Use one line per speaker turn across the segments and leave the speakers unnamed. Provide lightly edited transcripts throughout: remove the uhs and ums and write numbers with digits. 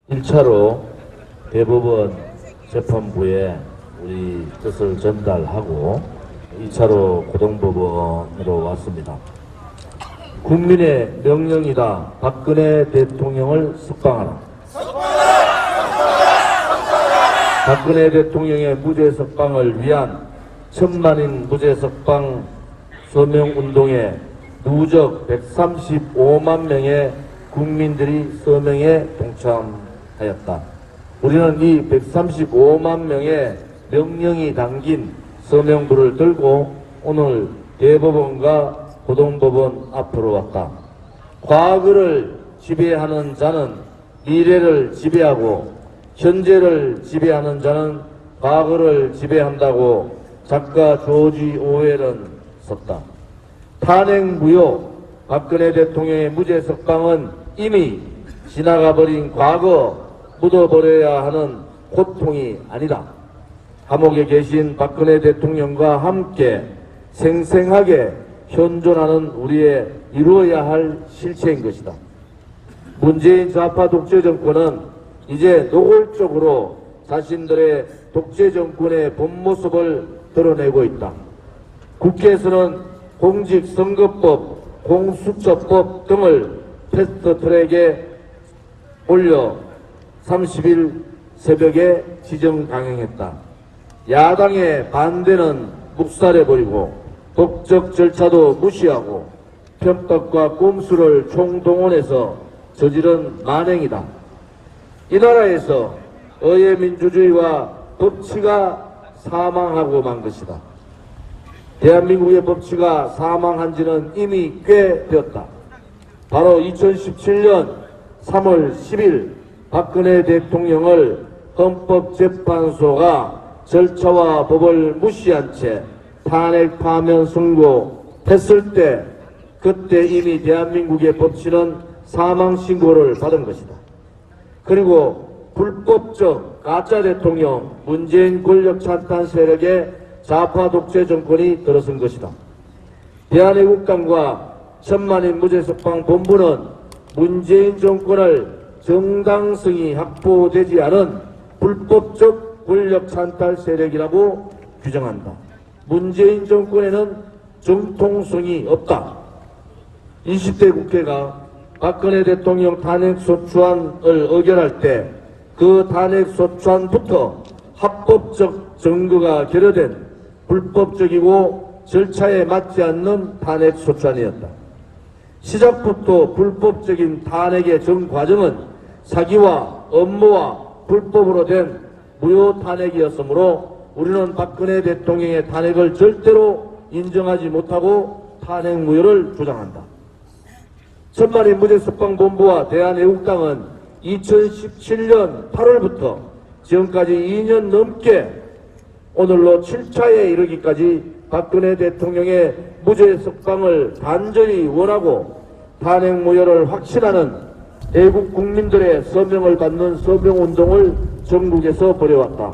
1차로 대법원 재판부에 우리 뜻을 전달하고 2차로 고등법원으로 왔습니다. 국민의 명령이다. 박근혜 대통령을 석방하라. 박근혜 대통령의 무죄 석방을 위한 천만인 무죄 석방 서명운동에 누적 135만 명의 국민들이 서명에 동참하였다. 우리는 이 135만 명의 명령이 담긴 서명부를 들고 오늘 대법원과 고등법원 앞으로 왔다. 과거를 지배하는 자는 미래를 지배하고 현재를 지배하는 자는 과거를 지배한다고 작가 조지 오웰은 썼다. 탄핵무효 박근혜 대통령의 무죄 석방은 이미 지나가버린 과거 묻어버려야 하는 고통이 아니다. 감옥에 계신 박근혜 대통령과 함께 생생하게 현존하는 우리의 이루어야 할 실체인 것이다. 문재인 좌파 독재 정권은 이제 노골적으로 자신들의 독재 정권의 본 모습을 드러내고 있다. 국회에서는 공직선거법, 공수처법 등을 패스트트랙에 올려 30일 새벽에 지정 강행했다. 야당의 반대는 묵살해버리고 법적 절차도 무시하고 편법과 꼼수를 총동원해서 저지른 만행이다. 이 나라에서 의회민주주의와 법치가 사망하고 만 것이다. 대한민국의 법치가 사망한 지는 이미 꽤 되었다. 바로 2017년 3월 10일 박근혜 대통령을 헌법재판소가 절차와 법을 무시한 채 탄핵 파면 선고했을 때 그때 이미 대한민국의 법치는 사망신고를 받은 것이다. 그리고 불법적 가짜 대통령 문재인 권력 찬탄 세력의 좌파 독재 정권이 들어선 것이다. 대한애국당과 천만인 무죄 석방 본부는 문재인 정권을 정당성이 확보되지 않은 불법적 권력 찬탈 세력이라고 규정한다. 문재인 정권에는 정통성이 없다. 20대 국회가 박근혜 대통령 탄핵소추안을 의결할 때 그 탄핵소추안부터 합법적 증거가 결여된 불법적이고 절차에 맞지 않는 탄핵소추안이었다. 시작부터 불법적인 탄핵의 전 과정은 사기와 업무와 불법으로 된 무효 탄핵이었으므로 우리는 박근혜 대통령의 탄핵을 절대로 인정하지 못하고 탄핵 무효를 주장한다. 천만인 무죄 석방본부와 대한애국당은 2017년 8월부터 지금까지 2년 넘게 오늘로 7차에 이르기까지 박근혜 대통령의 무죄 석방을 간절히 원하고 탄핵 무효를 확신하는 애국 국민들의 서명을 받는 서명운동을 전국에서 벌여왔다.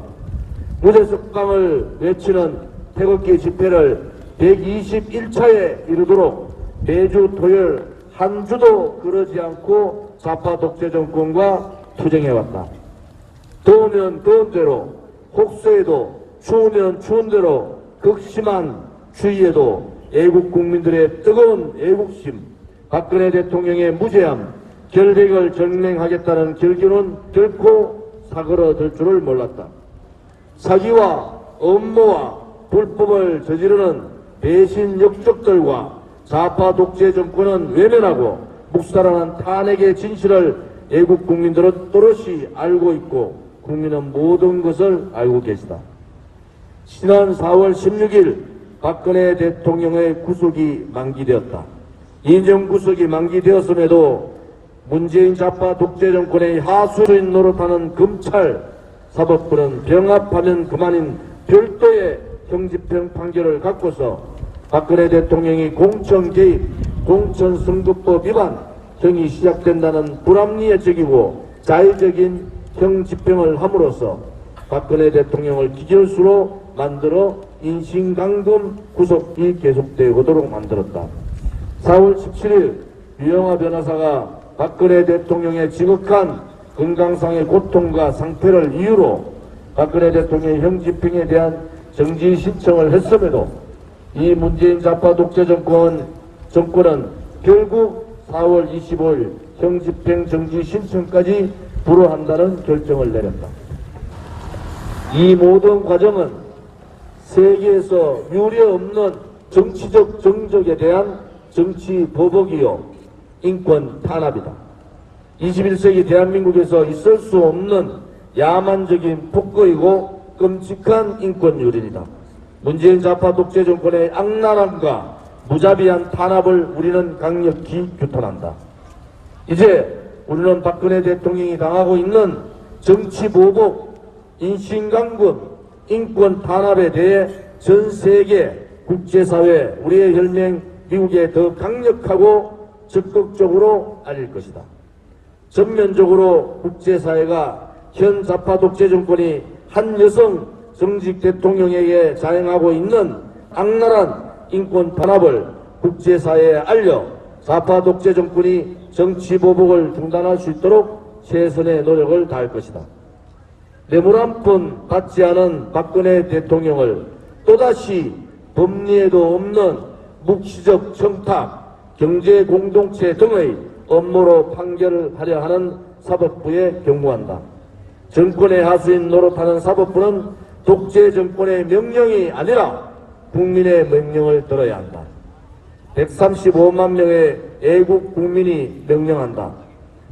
무죄 석방을 외치는 태극기 집회를 121차에 이르도록 매주 토요일 한 주도 그러지 않고 좌파 독재 정권과 투쟁해왔다. 더우면 더운 대로, 혹수에도 추우면 추운 대로 극심한 추위에도 애국 국민들의 뜨거운 애국심, 박근혜 대통령의 무죄함, 결백을 정맹하겠다는 결기는 결코 사그러들 줄을 몰랐다. 사기와 업무와 불법을 저지르는 배신 역적들과 좌파 독재 정권은 외면하고 묵살하는 탄핵의 진실을 애국 국민들은 또렷이 알고 있고 국민은 모든 것을 알고 계시다. 지난 4월 16일 박근혜 대통령의 구속이 만기되었다. 인정구속이 만기되었음에도 문재인 좌파 독재 정권의 하수인 노릇하는 검찰 사법부는 병합하면 그만인 별도의 형집행 판결을 갖고서 박근혜 대통령이 공천 개입, 공천선거법 위반 형이 시작된다는 불합리적이고 자의적인 형집행을 함으로써 박근혜 대통령을 기결수로 만들어 인신강금 구속이 계속되도록 만들었다. 4월 17일 유영하 변호사가 박근혜 대통령의 지극한 건강상의 고통과 상태를 이유로 박근혜 대통령의 형집행에 대한 정지 신청을 했음에도 이 문재인 좌파 독재 정권은 결국 4월 25일 형집행 정지 신청까지 불허한다는 결정을 내렸다. 이 모든 과정은 세계에서 유례없는 정치적 정적에 대한 정치 보복이요 인권 탄압이다. 21세기 대한민국에서 있을 수 없는 야만적인 폭거이고 끔찍한 인권 유린이다. 문재인 좌파 독재 정권의 악랄함과 무자비한 탄압을 우리는 강력히 규탄한다. 이제 우리는 박근혜 대통령이 당하고 있는 정치 보복, 인신강금, 인권 탄압에 대해 전 세계 국제사회, 우리의 혈맹 미국에 더 강력하고 적극적으로 알릴 것이다. 전면적으로 국제사회가 현 좌파 독재 정권이 한 여성 정직 대통령에게 자행하고 있는 악랄한 인권 탄압을 국제사회에 알려 좌파 독재 정권이 정치 보복을 중단할 수 있도록 최선의 노력을 다할 것이다. 뇌물 한 푼 받지 않은 박근혜 대통령을 또다시 법리에도 없는 묵시적 청탁, 경제공동체 등의 업무로 판결을 하려 하는 사법부에 경고한다. 정권의 하수인 노릇하는 사법부는 독재 정권의 명령이 아니라 국민의 명령을 들어야 한다. 135만 명의 애국 국민이 명령한다.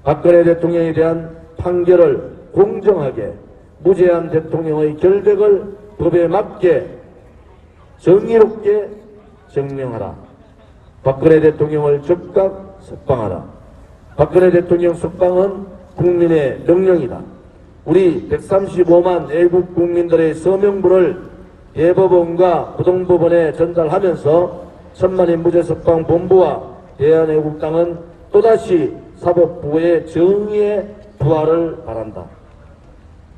박근혜 대통령에 대한 판결을 공정하게, 무죄한 대통령의 결백을 법에 맞게 정의롭게 정명하라. 박근혜 대통령을 즉각 석방하라. 박근혜 대통령 석방은 국민의 명령이다. 우리 135만 애국 국민들의 서명부를 대법원과 부동법원에 전달하면서 천만인 무죄 석방 본부와 대한애국당은 또다시 사법부의 정의의 부활을 바란다.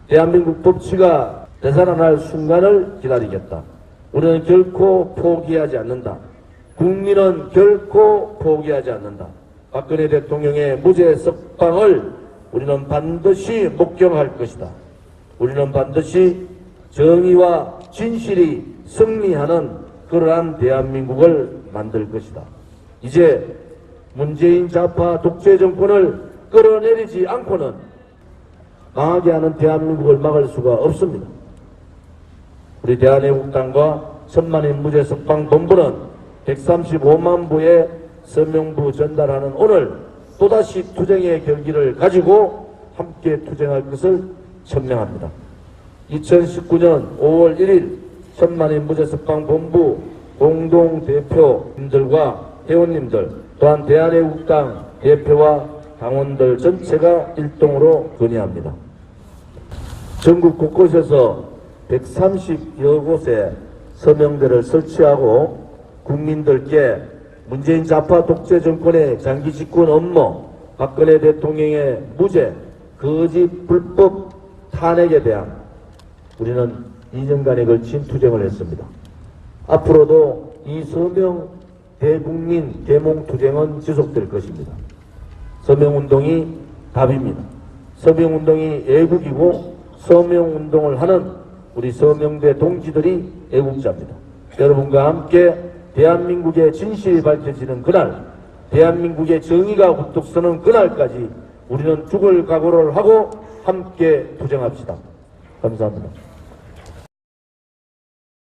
대한민국 법치가 되살아날 순간을 기다리겠다. 우리는 결코 포기하지 않는다. 국민은 결코 포기하지 않는다. 박근혜 대통령의 무죄 석방을 우리는 반드시 목경할 것이다. 우리는 반드시 정의와 진실이 승리하는 그러한 대한민국을 만들 것이다. 이제 문재인 좌파 독재 정권을 끌어내리지 않고는 망하게 하는 대한민국을 막을 수가 없습니다. 우리 대한애국당과 천만인 무죄 석방 본부는 135만 부의 서명부 전달하는 오늘 또다시 투쟁의 결기를 가지고 함께 투쟁할 것을 천명합니다. 2019년 5월 1일 천만인 무죄 석방 본부 공동대표님들과 회원님들 또한 대한애국당 대표와 당원들 전체가 일동으로 건의합니다. 전국 곳곳에서 130여 곳에 서명대를 설치하고 국민들께 문재인 좌파 독재 정권의 장기 집권 업무, 박근혜 대통령의 무죄, 거짓 불법 탄핵에 대한 우리는 2년간에 걸친 투쟁을 했습니다. 앞으로도 이 서명 대국민 대몽투쟁은 지속될 것입니다. 서명운동이 답입니다. 서명운동이 애국이고 서명운동을 하는 우리 서명대 동지들이 애국자입니다. 여러분과 함께 대한민국의 진실이 밝혀지는 그날, 대한민국의 정의가 우뚝 서는 그날까지 우리는 죽을 각오를 하고 함께 투쟁합시다. 감사합니다.